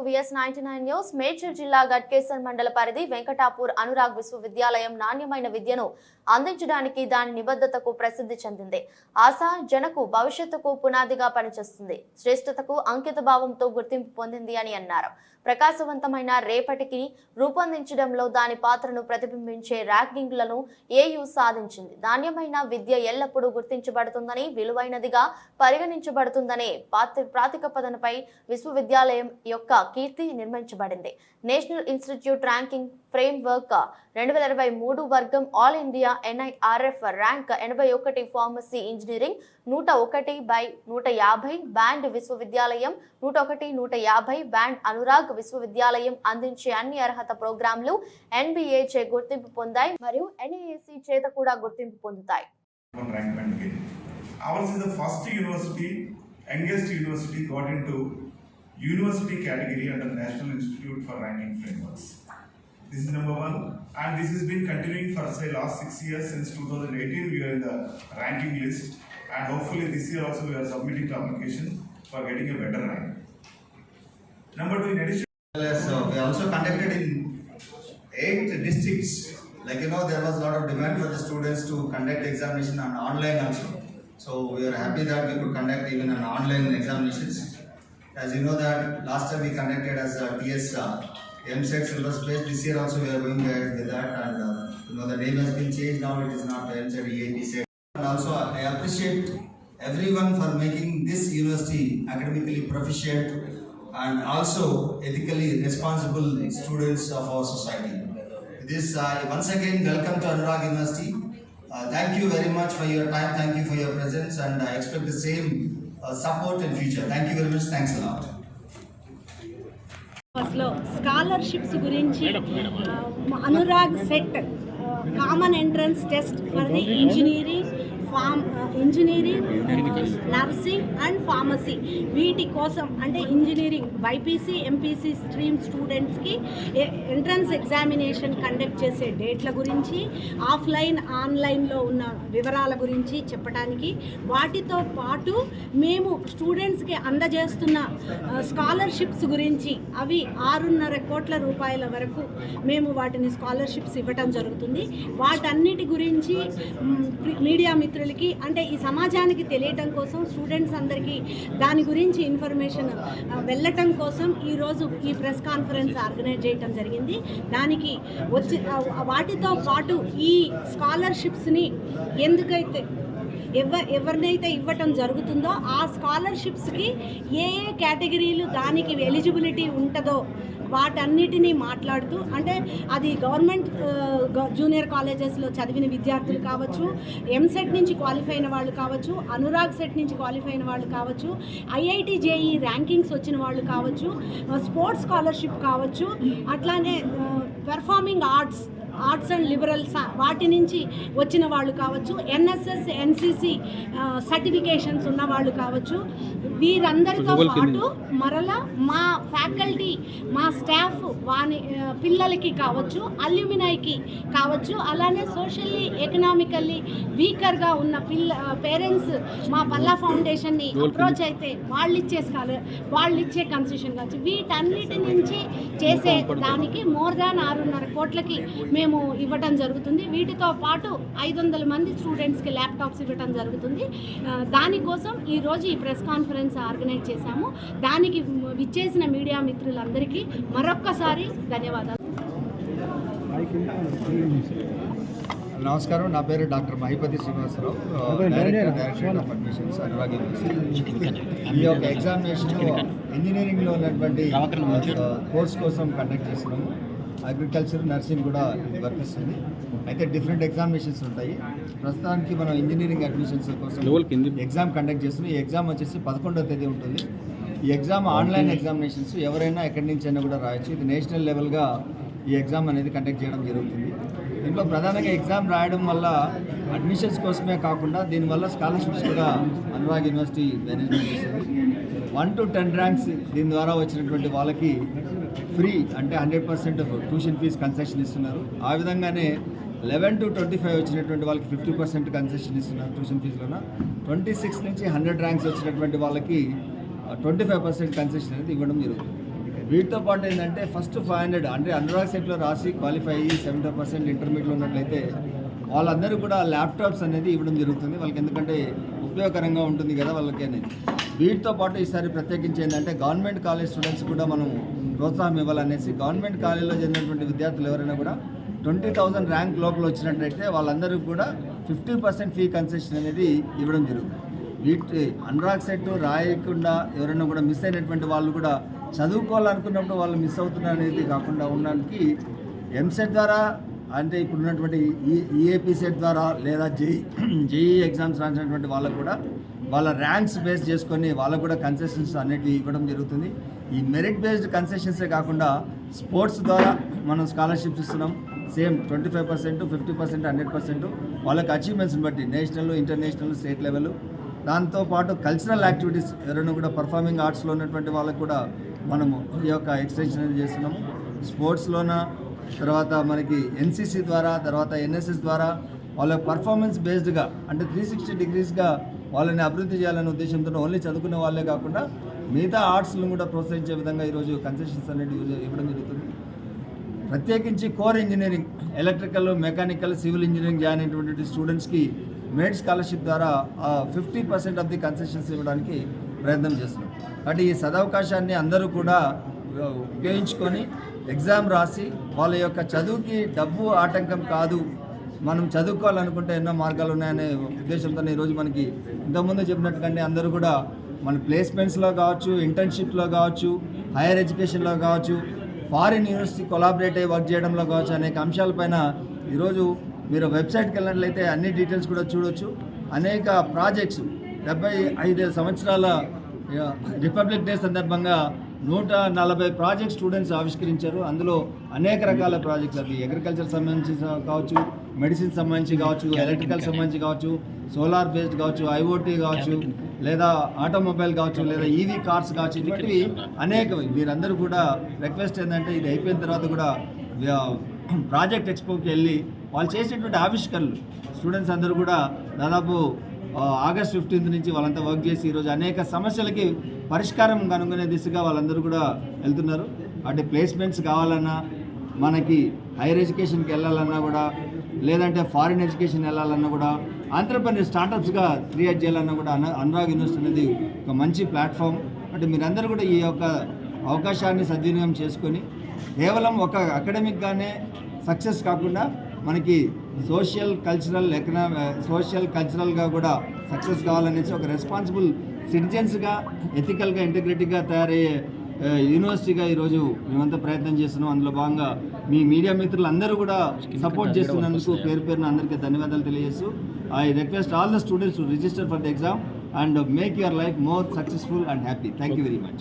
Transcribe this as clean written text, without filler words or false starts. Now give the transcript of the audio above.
VS99 news. Medchal జిల్లా గట్కేసర్ మండల పరిధి వెంకటాపూర్ అనురాగ్ విశ్వవిద్యాలయం నాణ్యమైన విద్యను అందించడానికి దాని నిబద్ధతకు ప్రసిద్ధి చెందింది. ఆశా జనకు భవిష్యత్తుకు పునాదిగా పనిచేస్తుంది. శ్రేష్టతకు అంకిత భావంతో గుర్తింపు పొందింది అని అన్నారు. ప్రకాశవంతమైన రేపటికి రూపొందించడంలో దాని పాత్రను ప్రతిబింబించే ర్యాంకింగ్లను ఏయూ సాధించింది. నాణ్యమైన విద్య ఎల్లప్పుడూ గుర్తించబడుతుందని, విలువైనదిగా పరిగణించబడుతుందనే ప్రాతిపదికపై విశ్వవిద్యాలయం యొక్క కీర్తి నిర్మించబడింది. నేషనల్ ఇన్స్టిట్యూట్ ర్యాంకింగ్ ఫ్రేమ్వర్క్ 2023 వర్గం all India NIRF rank 81 pharmacy engineering 101/150 band విశ్వవిద్యాలయం 101/150 బ్యాండ్ అనురాగ్ విశ్వవిద్యాలయం అందించే అన్ని అర్హత ప్రోగ్రాంలు NBA చే గుర్తింపు పొందాయి మరియు NAAC చేత కూడా గుర్తింపు పొందుతాయి. Ours is the first university, youngest university got into university category under National Institute for Ranking Frameworks. This is number one, and this has been continuing for say last 6 years. Since 2018 we are in the ranking list, and hopefully this year also we are submitting the application for getting a better rank. Number two, in addition, we also conducted in 8 districts. Like there was a lot of demand for the students to conduct examination on online also. So we are happy that we could conduct even an online examinations. As you know that last time we conducted as a TS MSET syllabus based. This year also we are going ahead with that, and the name has been changed now. It is not MSET EAP set. And also I appreciate everyone for making this university academically proficient and also ethically responsible students of our society. This once again welcome to Anurag University. Thank you very much for your time. Thank you for your presence, and I expect the same support in future. Thank you very much. Thanks a lot. Scholarships గురించి Anurag CET common entrance test for the engineering nursing and pharmacy వీటి కోసం అంటే engineering BiPC MPC stream స్టూడెంట్స్కి entrance examination conduct చేసే డేట్ల గురించి offline ఆన్లైన్లో ఉన్న వివరాల గురించి చెప్పడానికి వాటితో పాటు మేము స్టూడెంట్స్కి అందజేస్తున్న స్కాలర్షిప్స్ గురించి అవి 6.5 కోట్ల రూపాయల వరకు మేము వాటిని స్కాలర్షిప్స్ ఇవ్వటం జరుగుతుంది. వాటన్నిటి గురించి మీడియా మిత్రులకి అంటే ఈ సమాజానికి తెలియటం కోసం స్టూడెంట్స్ అందరికీ దాని గురించి ఇన్ఫర్మేషన్ వెళ్ళటం కోసం ఈరోజు ఈ ప్రెస్ కాన్ఫరెన్స్ ఆర్గనైజ్ చేయటం జరిగింది. దానికి వాటితో పాటు ఈ స్కాలర్షిప్స్ని ఎవరినైతే ఇవ్వటం జరుగుతుందో ఆ స్కాలర్షిప్స్కి ఏ కేటగిరీలు దానికి ఎలిజిబిలిటీ ఉంటుందో వాటన్నిటినీ మాట్లాడుతూ అంటే అది గవర్నమెంట్ జూనియర్ కాలేజెస్లో చదివిన విద్యార్థులు కావచ్చు, ఎంసెట్ నుంచి క్వాలిఫై అయిన వాళ్ళు కావచ్చు, అనురాగ్ సెట్ నుంచి క్వాలిఫై అయిన వాళ్ళు కావచ్చు, IIT JEE ర్యాంకింగ్స్ వచ్చిన వాళ్ళు కావచ్చు, స్పోర్ట్స్ స్కాలర్షిప్ కావచ్చు, అట్లానే పెర్ఫార్మింగ్ ఆర్ట్స్ అండ్ లిబరల్స్ వాటి నుంచి వచ్చిన వాళ్ళు కావచ్చు, NSS NCC సర్టిఫికేషన్స్ ఉన్న వాళ్ళు కావచ్చు. వీరందరితో పాటు మరలా మా ఫ్యాకల్టీ మా స్టాఫ్ పిల్లలకి కావచ్చు, అల్యూమినైకి కావచ్చు, అలానే సోషల్లీ ఎకనామికల్లీ వీకర్గా ఉన్న పేరెంట్స్ మా పల్లా ఫౌండేషన్ని అప్రోచ్ అయితే వాళ్ళు ఇచ్చే కన్సెషన్ కావచ్చు. వీటన్నిటి నుంచి చేసే దానికి మోర్ దాన్ 6.5 కోట్లకి మేము ఇవ్వటం జరుగుతుంది. వీటితో పాటు 500 మంది స్టూడెంట్స్కి ల్యాప్టాప్స్ ఇవ్వటం జరుగుతుంది. దానికోసం ఈరోజు ఈ ప్రెస్ కాన్ఫరెన్స్ ఆర్గనైజ్ చేశాము. దానికి విచ్చేసిన మీడియా మిత్రులందరికీ మరొక్కసారి ధన్యవాదాలు. నమస్కారం, నా పేరు doctor Mahipati Srinivasarao, director of admissions Anurag university. ఈ యొక్క ఎగ్జామినేషన్ ఇంజనీరింగ్లో ఉన్నటువంటి కోర్స్ కోసం కండక్ట్ చేస్తున్నాము. అగ్రికల్చర్, నర్సింగ్ కూడా ఇది వర్తిస్తుంది. అయితే డిఫరెంట్ ఎగ్జామినేషన్స్ ఉంటాయి. ప్రస్తుతానికి మనం ఇంజనీరింగ్ అడ్మిషన్స్ కోసం ఎగ్జామ్ కండక్ట్ చేస్తున్నాం. ఈ ఎగ్జామ్ వచ్చేసి 11వ తేదీ ఉంటుంది. ఈ ఎగ్జామ్ ఆన్లైన్ ఎగ్జామినేషన్స్, ఎవరైనా ఎక్కడి నుంచి అయినా కూడా రాయొచ్చు. ఇది నేషనల్ లెవెల్గా ఈ ఎగ్జామ్ అనేది కండక్ట్ చేయడం జరుగుతుంది. దీంట్లో ప్రధానంగా ఎగ్జామ్ రాయడం వల్ల అడ్మిషన్స్ కోసమే కాకుండా దీనివల్ల స్కాలర్షిప్స్ కూడా అనురాగ్ యూనివర్సిటీ మేనేజ్మెంట్ చేస్తుంది. 1 to 10 ర్యాంక్స్ దీని ద్వారా వచ్చినటువంటి వాళ్ళకి ఫ్రీ అంటే 100% ట్యూషన్ ఫీజు కన్సెషన్ ఇస్తున్నారు. ఆ విధంగానే 11 to 25 వచ్చినటువంటి వాళ్ళకి 50% కన్సెషన్ ఇస్తున్నారు ట్యూషన్ ఫీజులోన. 26 నుంచి 100 ర్యాంక్స్ వచ్చినటువంటి వాళ్ళకి 25% కన్సెషన్ అనేది ఇవ్వడం జరుగుతుంది. వీటితో పాటు ఏంటంటే ఫస్ట్ 500 అంటే అనురాగ్ సెట్లో రాసి క్వాలిఫై అయ్యి 70% ఇంటర్మీడియట్లో ఉన్నట్లయితే వాళ్ళందరూ కూడా ల్యాప్టాప్స్ అనేది ఇవ్వడం జరుగుతుంది వాళ్ళకి, ఎందుకంటే ఉపయోగకరంగా ఉంటుంది కదా వాళ్ళకి అనేది. వీటితో పాటు ఈసారి ప్రత్యేకించి ఏంటంటే గవర్నమెంట్ కాలేజ్ స్టూడెంట్స్ కూడా మనం ప్రోత్సాహం ఇవ్వాలనేసి గవర్నమెంట్ కాలేజీలో చదివినటువంటి విద్యార్థులు ఎవరైనా కూడా 20,000 ర్యాంక్ లోపల వచ్చినట్లయితే వాళ్ళందరూ కూడా 50% ఫీ కన్సెషన్ అనేది ఇవ్వడం జరుగుతుంది. వీటి అనురాగ్ సెట్ రాయకుండా ఎవరైనా కూడా మిస్ అయినటువంటి వాళ్ళు కూడా చదువుకోవాలనుకున్నప్పుడు వాళ్ళు మిస్ అవుతున్నారు అనేది కాకుండా ఉండడానికి ఎంసెట్ ద్వారా, అంటే ఇప్పుడు ఉన్నటువంటి ఈఏపీ సెట్ ద్వారా లేదా జేఈ ఎగ్జామ్స్ రాసినటువంటి వాళ్ళకు కూడా వాళ్ళ ర్యాంక్స్ బేస్ చేసుకొని వాళ్ళకు కూడా కన్సెషన్స్ అనేటివి ఇవ్వడం జరుగుతుంది. ఈ మెరిట్ బేస్డ్ కన్సెషన్సే కాకుండా స్పోర్ట్స్ ద్వారా మనం స్కాలర్షిప్స్ ఇస్తున్నాం. సేమ్ 25%, 50%, 100% వాళ్ళకి అచీవ్మెంట్స్ని బట్టి నేషనల్, ఇంటర్నేషనల్, స్టేట్ లెవెల్. దాంతోపాటు కల్చరల్ యాక్టివిటీస్ ఎవరైనా కూడా పర్ఫార్మింగ్ ఆర్ట్స్లో ఉన్నటువంటి వాళ్ళకు కూడా మనము ఈ యొక్క ఎక్స్టెన్షన్ అనేది చేస్తున్నాము. స్పోర్ట్స్లోన తర్వాత మనకి ఎన్సీసీ ద్వారా, తర్వాత ఎన్ఎస్ఎస్ ద్వారా వాళ్ళ పర్ఫార్మెన్స్ బేస్డ్గా అంటే 360 డిగ్రీస్గా వాళ్ళని అభివృద్ధి చేయాలనే ఉద్దేశంతో ఓన్లీ చదువుకునే వాళ్ళే కాకుండా మిగతా ఆర్ట్స్లను కూడా ప్రోత్సహించే విధంగా ఈరోజు కన్సెషన్స్ అనేవి ఇవ్వడం జరుగుతుంది. ప్రత్యేకించి core engineering, electrical, mechanical, civil engineering join అయినటువంటి స్టూడెంట్స్కి మెరిట్ స్కాలర్షిప్ ద్వారా 50% ఆఫ్ ది కన్సెషన్స్ ఇవ్వడానికి ప్రయత్నం చేస్తున్నాం. కాబట్టి ఈ సదవకాశాన్ని అందరూ కూడా ఉపయోగించుకొని ఎగ్జామ్ రాసి వాళ్ళ యొక్క చదువుకి డబ్బు ఆటంకం కాదు, మనం చదువుకోవాలనుకుంటే ఎన్నో మార్గాలు ఉన్నాయనే ఉద్దేశంతో ఈరోజు మనకి ఇంతకుముందు చెప్పినట్టుగానే అందరూ కూడా మన ప్లేస్మెంట్స్లో కావచ్చు, ఇంటర్న్షిప్లో కావచ్చు, హైయర్ ఎడ్యుకేషన్లో కావచ్చు, ఫారిన్ యూనివర్సిటీ కొలాబరేట్ అయ్యి వర్క్ చేయడంలో కావచ్చు, అనేక అంశాలపైన ఈరోజు మీరు వెబ్సైట్కి వెళ్ళినట్లయితే అన్ని డీటెయిల్స్ కూడా చూడొచ్చు. అనేక ప్రాజెక్ట్స్ 75 సంవత్సరాల రిపబ్లిక్ డే సందర్భంగా 140 ప్రాజెక్ట్ స్టూడెంట్స్ ఆవిష్కరించారు. అందులో అనేక రకాల ప్రాజెక్ట్స్, అవి అగ్రికల్చర్ సంబంధించి కావచ్చు, మెడిసిన్ సంబంధించి కావచ్చు, ఎలక్ట్రికల్ సంబంధించి కావచ్చు, సోలార్ బేస్డ్ కావచ్చు, ఐఓటీ కావచ్చు, లేదా ఆటోమొబైల్ కావచ్చు, లేదా ఈవీ కార్స్ కావచ్చు, ఇటువంటివి అనేకవి. మీరందరూ కూడా రిక్వెస్ట్ ఏంటంటే ఇది అయిపోయిన తర్వాత కూడా ప్రాజెక్ట్ ఎక్స్పోకి వెళ్ళి వాళ్ళు చేసేటువంటి ఆవిష్కరణలు స్టూడెంట్స్ అందరూ కూడా దాదాపు ఆగస్ట్ 15 నుంచి వాళ్ళంతా వర్క్ చేసి ఈరోజు అనేక సమస్యలకి పరిష్కారం కనుగొనే దిశగా వాళ్ళందరూ కూడా వెళ్తున్నారు. అంటే ప్లేస్మెంట్స్ కావాలన్నా, మనకి హైయర్ ఎడ్యుకేషన్కి వెళ్ళాలన్నా కూడా, లేదంటే ఫారిన్ ఎడ్యుకేషన్ వెళ్ళాలన్నా కూడా, ఆంట్రప్రెన్యూర్ స్టార్టప్స్గా క్రియేట్ చేయాలన్నా కూడా అనురాగ్ యూనివర్సిటీ అనేది ఒక మంచి ప్లాట్ఫామ్. అంటే మీరందరూ కూడా ఈ యొక్క అవకాశాన్ని సద్వినియోగం చేసుకొని కేవలం ఒక అకాడమిక్గానే సక్సెస్ కాకుండా మనకి సోషల్ కల్చరల్గా కూడా సక్సెస్ కావాలనేసి ఒక రెస్పాన్సిబుల్ సిటిజన్స్గా, ఎథికల్గా, ఇంటిగ్రిటీగా తయారయ్యే యూనివర్సిటీగా ఈరోజు మేమంతా ప్రయత్నం చేస్తున్నాం. అందులో భాగంగా మీ మీడియా మిత్రులు అందరూ కూడా సపోర్ట్ చేస్తున్నందుకు పేరు పేరున అందరికీ ధన్యవాదాలు తెలియజేస్తూ I request all the students to register for the exam and make your life more successful and happy. Thank you very much.